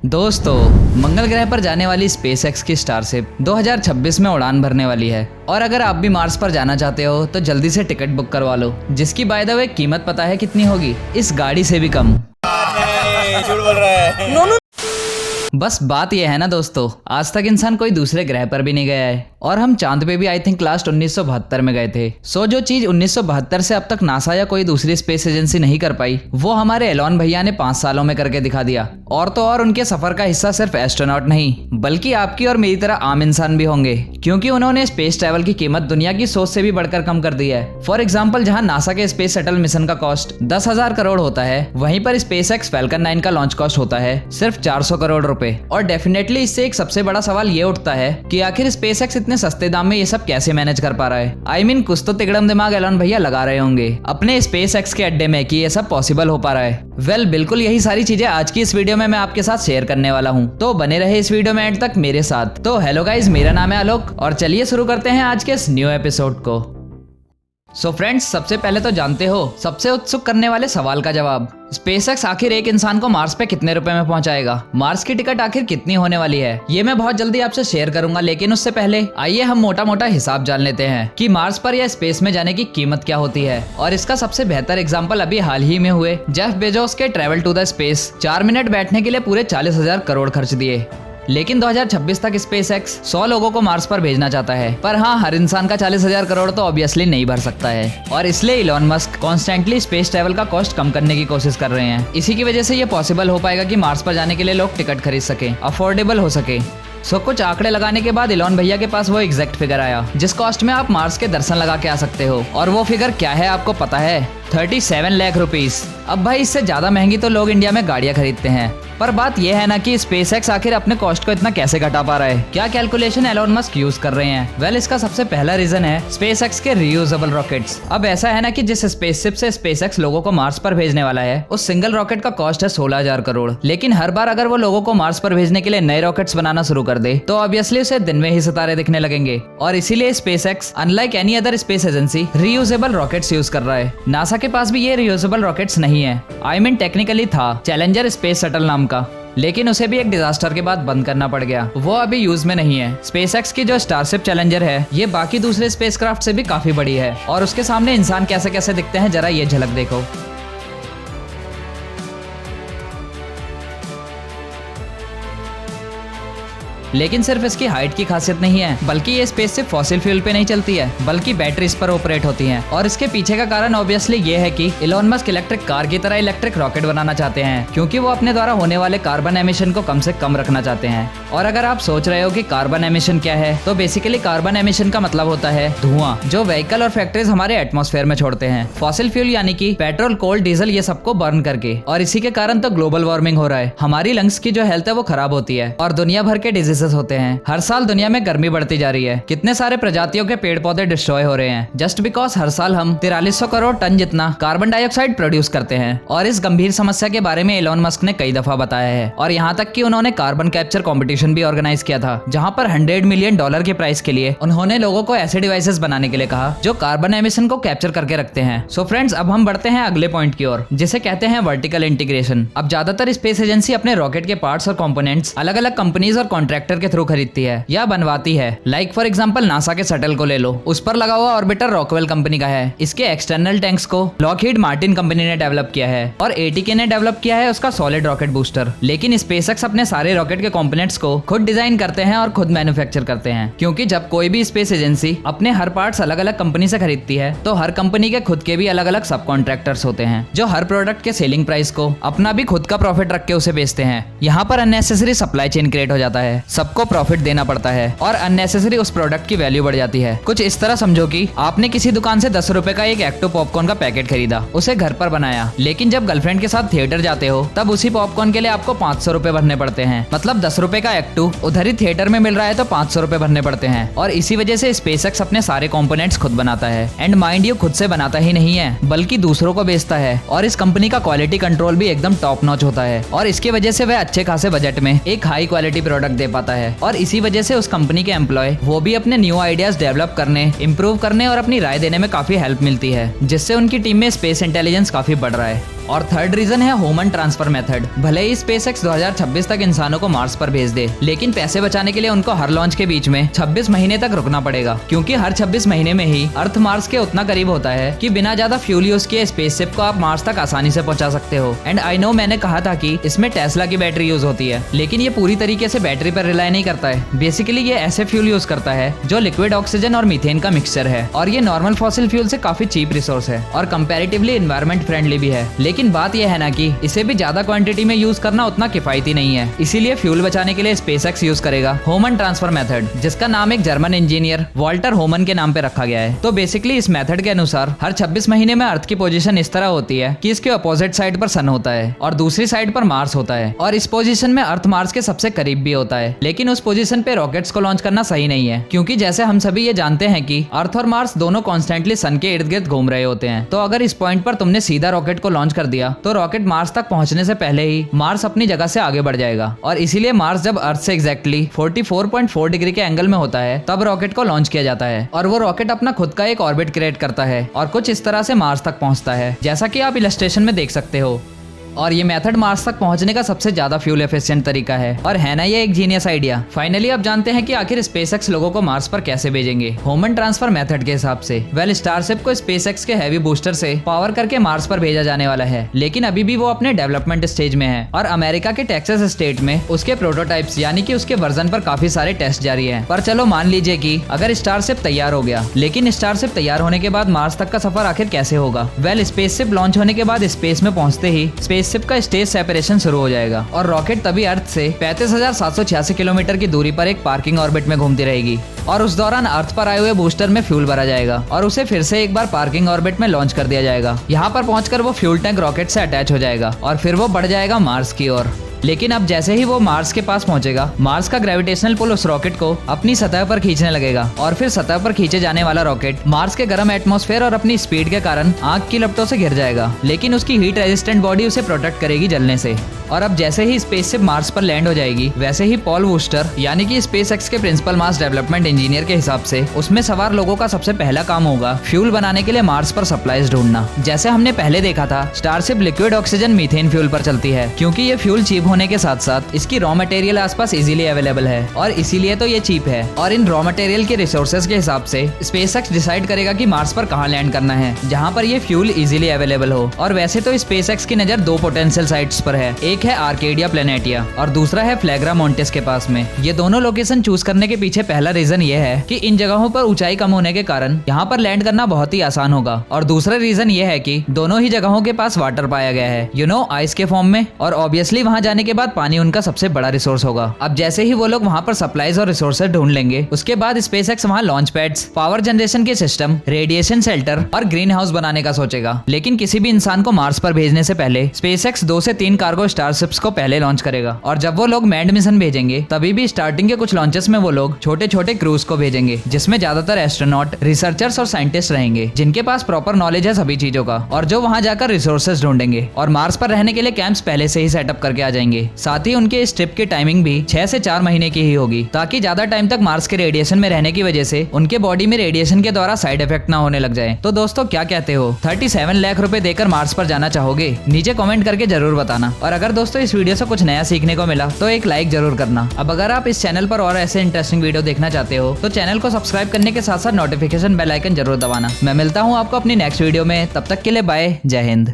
दोस्तों, मंगल ग्रह पर जाने वाली स्पेसएक्स की स्टारशिप 2026 में उड़ान भरने वाली है। और अगर आप भी मार्स पर जाना चाहते हो तो जल्दी से टिकट बुक करवा लो, जिसकी बाय द वे कीमत पता है कितनी होगी? इस गाड़ी से भी कम। झूठ बोल रहा है। बस बात यह है ना दोस्तों, आज तक इंसान कोई दूसरे ग्रह पर भी नहीं गया है और हम चांद पे भी आई थिंक लास्ट 1972 में गए थे। सो जो चीज 1972 से अब तक नासा या कोई दूसरी स्पेस एजेंसी नहीं कर पाई, वो हमारे एलॉन भैया ने 5 सालों में करके दिखा दिया। और तो और उनके सफर का हिस्सा सिर्फ एस्ट्रोनॉट नहीं बल्कि आपकी और मेरी तरह आम इंसान भी होंगे, क्योंकि उन्होंने स्पेस ट्रैवल की कीमत दुनिया की सोच से भी बढ़कर कम कर दी है। फॉर एग्जाम्पल, जहाँ नासा के स्पेस शटल मिशन का कॉस्ट 10,000 करोड़ होता है, वहीं पर स्पेसएक्स फैल्कन 9 का लॉन्च कॉस्ट होता है सिर्फ 400 करोड़ रुपए। और डेफिनेटली इससे एक सबसे बड़ा सवाल ये उठता है कि आखिर स्पेसएक्स इतने सस्ते दाम में ये सब कैसे मैनेज कर पा रहा है। आई मीन कुछ तो तिगड़म दिमाग एलॉन भैया लगा रहे होंगे अपने स्पेसएक्स के अड्डे में कि ये सब पॉसिबल हो पा रहा है। वेल, बिल्कुल यही सारी चीजें आज की इस वीडियो में मैं आपके साथ शेयर करने वाला हूँ, तो बने रहे इस वीडियो में एंड तक मेरे साथ। तो हेलो गाइज, मेरा नाम है आलोक और चलिए शुरू करते हैं आज के इस न्यू एपिसोड को। सो फ्रेंड्स, सबसे पहले तो जानते हो सबसे उत्सुक करने वाले सवाल का जवाब। स्पेसएक्स आखिर एक इंसान को मार्स पे कितने रुपए में पहुंचाएगा? मार्स की टिकट आखिर कितनी होने वाली है? ये मैं बहुत जल्दी आपसे शेयर करूंगा, लेकिन उससे पहले आइए हम मोटा मोटा हिसाब जान लेते हैं कि मार्स पर या स्पेस में जाने की कीमत क्या होती है। और इसका सबसे बेहतर एग्जाम्पल अभी हाल ही में हुए जेफ बेजोस के travel to the space. 4 minute बैठने के लिए पूरे 40,000 करोड़ खर्च दिए। लेकिन 2026 तक स्पेसएक्स 100 लोगों को मार्स पर भेजना चाहता है। पर हाँ, हर इंसान का 40,000 करोड़ तो ऑब्वियसली नहीं भर सकता है, और इसलिए Elon Musk constantly space travel का कॉस्ट कम करने की कोशिश कर रहे हैं। इसी की वजह से ये पॉसिबल हो पाएगा कि मार्स पर जाने के लिए लोग टिकट खरीद सके, अफोर्डेबल हो सके। सो कुछ आंकड़े लगाने के बाद इलॉन भैया के पास वो एग्जैक्ट फिगर आया जिस कॉस्ट में आप मार्स के दर्शन लगा के आ सकते हो। और वो फिगर क्या है आपको पता है? 37 लाख रुपीस। अब भाई, इससे ज्यादा महंगी तो लोग इंडिया में गाड़ियां खरीदते हैं। पर बात यह है ना कि स्पेसएक्स आखिर अपने कॉस्ट को इतना कैसे घटा पा रहा है? क्या कैलकुलेशन एलॉन मस्क यूज कर रहे हैं? वेल, इसका सबसे पहला रीजन है स्पेसएक्स के रीयूजेबल रॉकेट्स। अब ऐसा है ना कि जिस स्पेसशिप से स्पेसएक्स लोगों को मार्स पर भेजने वाला है, उस सिंगल रॉकेट का कॉस्ट है 16,000 करोड़। लेकिन हर बार अगर वो लोगों को मार्स पर भेजने के लिए नए रॉकेट्स बनाना शुरू कर दे तो ऑब्वियसली उसे दिन में ही सितारे दिखने लगेंगे। और इसीलिए SpaceX unlike any other space agency reusable rockets use कर रहा है। नासा के पास भी ये रीयूजेबल रॉकेट्स नहीं है। आई मीन टेक्निकली था चैलेंजर स्पेस शटल नाम का, लेकिन उसे भी एक डिजास्टर के बाद बंद करना पड़ गया। वो अभी यूज में नहीं है। स्पेसएक्स की जो स्टारशिप चैलेंजर है, ये बाकी दूसरे स्पेसक्राफ्ट से भी काफी बड़ी है, और उसके सामने इंसान कैसे कैसे दिखते हैं जरा ये झलक देखो। लेकिन सिर्फ इसकी हाइट की खासियत नहीं है, बल्कि ये स्पेस से फॉसिल फ्यूल पे नहीं चलती है बल्कि बैटरीज पर ऑपरेट होती हैं। और इसके पीछे का कारण ऑब्वियसली ये है कि इलॉन मस्क इलेक्ट्रिक कार की तरह इलेक्ट्रिक रॉकेट बनाना चाहते हैं, क्योंकि वो अपने द्वारा होने वाले कार्बन एमिशन को कम से कम रखना चाहते हैं। और अगर आप सोच रहे हो कि कार्बन एमिशन क्या है, तो बेसिकली कार्बन एमिशन का मतलब होता है धुआं जो व्हीकल और फैक्ट्रीज हमारे एटमॉस्फेयर में छोड़ते हैं, फॉसिल फ्यूल यानी कि पेट्रोल, कोल, डीजल, ये सबको बर्न करके। और इसी के कारण तो ग्लोबल वार्मिंग हो रहा है। हमारी लंग्स की जो हेल्थ है वो खराब होती है और दुनिया भर के डिजीजेस होते हैं। हर साल दुनिया में गर्मी बढ़ती जा रही है। कितने सारे प्रजातियों के पेड़ पौधे डिस्ट्रॉय हो रहे हैं जस्ट बिकॉज हर साल हम 4300 करोड़ टन जितना कार्बन डाइऑक्साइड प्रोड्यूस करते हैं। और इस गंभीर समस्या के बारे में इलॉन मस्क ने कई दफा बताया है, और यहाँ तक कि उन्होंने कार्बन कैप्चर कंपटीशन भी ऑर्गेनाइज किया था, जहाँ पर $100 मिलियन के प्राइस के लिए उन्होंने लोगों को ऐसे डिवाइसेस बनाने के लिए कहा जो कार्बन एमिशन को कैप्चर करके रखते हैं। सो फ्रेंड्स, अब हम बढ़ते हैं अगले पॉइंट की ओर, जिसे कहते हैं वर्टिकल इंटीग्रेशन। अब ज्यादातर स्पेस एजेंसी अपने रॉकेट के पार्ट्स और कंपोनेंट्स अलग अलग कंपनीज और कॉन्ट्रैक्टर के थ्रू खरीदती है या बनवाती है। लाइक फॉर एग्जांपल, नासा के शटल को ले लो, उस पर लगा हुआ ऑर्बिटर रॉकवेल कंपनी का है। इसके एक्सटर्नल टैंक्स को लॉकहीड मार्टिन कंपनी ने डेवलप किया है, और एटीके ने डेवलप किया है उसका सॉलिड रॉकेट बूस्टर। लेकिन स्पेसएक्स अपने सारे रॉकेट के कंपोनेंट्स को खुद डिजाइन करते हैं और खुद मैन्युफैक्चर करते हैं, क्योंकि जब कोई भी स्पेस एजेंसी अपने हर पार्ट्स अलग अलग कंपनी से खरीदती है, तो हर कंपनी के खुद के भी अलग अलग सब कॉन्ट्रैक्टर्स होते हैं जो हर प्रोडक्ट के सेलिंग प्राइस को अपना भी खुद का प्रॉफिट रख के उसे बेचते हैं। यहाँ पर अननेसेसरी सप्लाई चेन क्रिएट हो जाता है, सबको प्रॉफिट देना पड़ता है और अननेसेसरी उस प्रोडक्ट की वैल्यू बढ़ जाती है। कुछ इस तरह समझो कि आपने किसी दुकान से 10 रुपए का एक एक्टो पॉपकॉर्न का पैकेट खरीदा, उसे घर पर बनाया, लेकिन जब गर्लफ्रेंड के साथ थिएटर जाते हो तब उसी पॉपकॉर्न के लिए आपको 500 रुपए भरने पड़ते हैं। मतलब 10 रुपए का एक्टू उधर ही थिएटर में मिल रहा है तो 500 रुपए भरने पड़ते हैं। और इसी वजह से स्पेसएक्स अपने सारे कंपोनेंट्स खुद बनाता है। एंड माइंड यू, खुद से बनाता ही नहीं है बल्कि दूसरों को बेचता है। और इस कंपनी का क्वालिटी कंट्रोल भी एकदम टॉप नॉच होता है, और इसके वजह से वह अच्छे खासे बजट में एक हाई क्वालिटी प्रोडक्ट दे पाता है। और इसी वजह से उस कंपनी के एम्प्लॉय वो भी अपने न्यू आइडियाज डेवलप करने, इंप्रूव करने और अपनी राय देने में काफी हेल्प मिलती है, जिससे उनकी टीम में स्पेस इंटेलिजेंस काफी बढ़ रहा है। और थर्ड रीजन है ह्यूमन ट्रांसफर मेथड। भले ही स्पेसएक्स 2026 तक इंसानों को मार्स पर भेज दे, लेकिन पैसे बचाने के लिए उनको हर लॉन्च के बीच में 26 महीने तक रुकना पड़ेगा, क्योंकि हर 26 महीने में ही अर्थ मार्स के उतना करीब होता है कि बिना ज्यादा फ्यूल यूज किए स्पेसशिप को आप मार्स तक आसानी से पहुंचा सकते हो। एंड आई नो मैंने कहा था कि इसमें टेस्ला की बैटरी यूज होती है, लेकिन ये पूरी तरीके से बैटरी पर रिलाय नहीं करता है। बेसिकली ये ऐसे फ्यूल यूज करता है जो लिक्विड ऑक्सीजन और मीथेन का मिक्सचर है, और ये नॉर्मल फॉसिल फ्यूल से काफी चीप रिसोर्स है और कंपैरेटिवली एनवायरमेंट फ्रेंडली भी है। लेकिन बात यह है ना कि इसे भी ज्यादा क्वांटिटी में यूज करना उतना किफायती नहीं है, इसीलिए फ्यूल बचाने के लिए स्पेसएक्स यूज करेगा ह्यूमन ट्रांसफर मेथड, जिसका नाम एक जर्मन इंजीनियर वॉल्टर होमन के नाम पे रखा गया है। तो बेसिकली इस मेथड के अनुसार हर 26 महीने में अर्थ की पोजीशन इस तरह होती है कि इसके अपोजिट साइड पर सन होता है और दूसरी साइड पर मार्स होता है, और इस पोजीशन में अर्थ मार्स के सबसे करीब भी होता है। लेकिन उस पोजीशन पे रॉकेट्स को लॉन्च करना सही नहीं है, क्योंकि जैसे हम सभी ये जानते हैं कि अर्थ और मार्स दोनों कॉन्स्टेंटली सन के इर्द गिर्द घूम रहे होते हैं। तो अगर इस पॉइंट पर तुमने सीधा रॉकेट को लॉन्च कर दिया तो रॉकेट मार्स तक पहुंचने से पहले ही मार्स अपनी जगह से आगे बढ़ जाएगा, और इसीलिए मार्स जब अर्थ से एग्जैक्टली 44.4 डिग्री के एंगल में होता है तब रॉकेट को लॉन्च किया जाता है, और वो रॉकेट अपना खुद का एक ऑर्बिट क्रिएट करता है और कुछ इस तरह से मार्स तक पहुंचता है, जैसा कि आप इलस्ट्रेशन में देख सकते हो। और ये मेथड मार्स तक पहुंचने का सबसे ज्यादा फ्यूल एफिशिएंट तरीका है, और है ना ये एक जीनियस आइडिया। फाइनली अब जानते हैं कि आखिर स्पेसएक्स लोगों को मार्स पर कैसे भेजेंगे ह्यूमन ट्रांसफर मेथड के हिसाब से। वेल, स्टारशिप को स्पेसएक्स के हैवी बूस्टर से पावर करके मार्स पर भेजा जाने वाला है, लेकिन अभी भी वो अपने डेवलपमेंट स्टेज में है, और अमेरिका के टेक्सास स्टेट में उसके प्रोटोटाइप्स यानी कि उसके वर्जन पर काफी सारे टेस्ट जारी है। पर चलो मान लीजिए कि अगर स्टारशिप तैयार हो गया, लेकिन स्टारशिप तैयार होने के बाद मार्स तक का सफर आखिर कैसे होगा? वेल, स्पेसशिप लॉन्च होने के बाद स्पेस में पहुंचते ही स्पेसशिप का स्टेज सेपरेशन शुरू हो जाएगा, और रॉकेट तभी अर्थ से 35,786 किलोमीटर की दूरी पर एक पार्किंग ऑर्बिट में घूमती रहेगी, और उस दौरान अर्थ पर आए हुए बूस्टर में फ्यूल भरा जाएगा और उसे फिर से एक बार पार्किंग ऑर्बिट में लॉन्च कर दिया जाएगा। यहाँ पर पहुंचकर वो फ्यूल टैंक रॉकेट से अटैच हो जाएगा और फिर वो बढ़ जाएगा मार्स की ओर। लेकिन अब जैसे ही वो मार्स के पास पहुंचेगा, मार्स का ग्रेविटेशनल पुल उस रॉकेट को अपनी सतह पर खींचने लगेगा, और फिर सतह पर खींचे जाने वाला रॉकेट मार्स के गर्म एटमॉस्फेयर और अपनी स्पीड के कारण आग की लपटों से घिर जाएगा, लेकिन उसकी हीट रेजिस्टेंट बॉडी उसे प्रोटेक्ट करेगी जलने से। और अब जैसे ही स्पेसशिप मार्स पर लैंड हो जाएगी, वैसे ही पॉल वूस्टर यानी कि स्पेसएक्स के प्रिंसिपल मास डेवलपमेंट इंजीनियर के हिसाब से उसमें सवार लोगों का सबसे पहला काम होगा फ्यूल बनाने के लिए मार्स पर सप्लाईज ढूंढना। जैसे हमने पहले देखा था, starship liquid oxygen methane fuel पर चलती है, क्योंकि ये फ्यूल चीप होने के साथ साथ इसकी रॉ मटेरियल आसपास इजीली अवेलेबल है, और इसीलिए तो ये चीप है। और इन रॉ मटेरियल के रिसोर्सेज के हिसाब से स्पेसएक्स डिसाइड करेगा कि मार्स पर कहां लैंड करना है, जहां पर ये फ्यूल इजीली अवेलेबल हो। और वैसे तो स्पेसएक्स की नजर दो पोटेंशियल साइट्स पर है, एक है आर्केडिया प्लेनेटिया और दूसरा है फ्लैग्रा मॉन्टिस के पास में। ये दोनों लोकेशन चूज करने के पीछे पहला रीजन ये है कि इन जगहों पर ऊंचाई कम होने के कारण यहाँ पर लैंड करना बहुत ही आसान होगा, और दूसरा रीजन ये है कि दोनों ही जगहों के पास वाटर पाया गया है, आइस के फॉर्म में, और ऑब्वियसली वहाँ जाने के बाद पानी उनका सबसे बड़ा रिसोर्स होगा। अब जैसे ही वो लोग वहाँ पर सप्लाईज और रिसोर्सेज ढूंढ लेंगे, उसके बाद स्पेसएक्स वहाँ लॉन्च पैड्स, पावर जनरेशन के सिस्टम, रेडिएशन शेल्टर और ग्रीन हाउस बनाने का सोचेगा। लेकिन किसी भी इंसान को मार्स पर भेजने से पहले स्पेसएक्स 2 से 3 कार्गो स्टारशिप्स को पहले लॉन्च करेगा, और जब वो लोग मैंड मिशन भेजेंगे तभी भी स्टार्टिंग के कुछ लॉन्चेस में वो लोग छोटे छोटे क्रूज को भेजेंगे, जिसमें ज्यादातर एस्ट्रोनॉट, रिसर्चर्स और साइंटिस्ट रहेंगे, जिनके पास प्रॉपर नॉलेज है सभी चीजों का, और जो वहाँ जाकर रिसोर्सेज ढूंढेंगे और मार्स पर रहने के लिए कैंप्स पहले से ही सेटअप करके आ जाएंगे। साथ ही उनके इस ट्रिप की टाइमिंग भी 6 से 4 महीने की ही होगी, ताकि ज्यादा टाइम तक मार्स के रेडिएशन में रहने की वजह से उनके बॉडी में रेडिएशन के द्वारा साइड इफेक्ट ना होने लग जाए। तो दोस्तों क्या कहते हो, 37 लाख रुपए देकर मार्स पर जाना चाहोगे? नीचे कमेंट करके जरूर बताना। और अगर दोस्तों इस वीडियो से कुछ नया सीखने को मिला तो एक लाइक जरूर करना। अब अगर आप इस चैनल पर और ऐसे इंटरेस्टिंग वीडियो देखना चाहते हो तो चैनल को सब्सक्राइब करने के साथ साथ नोटिफिकेशन बेल आइकन जरूर दबाना। मैं मिलता हूँ आपको अपनी नेक्स्ट वीडियो में, तब तक के लिए बाय, जय हिंद।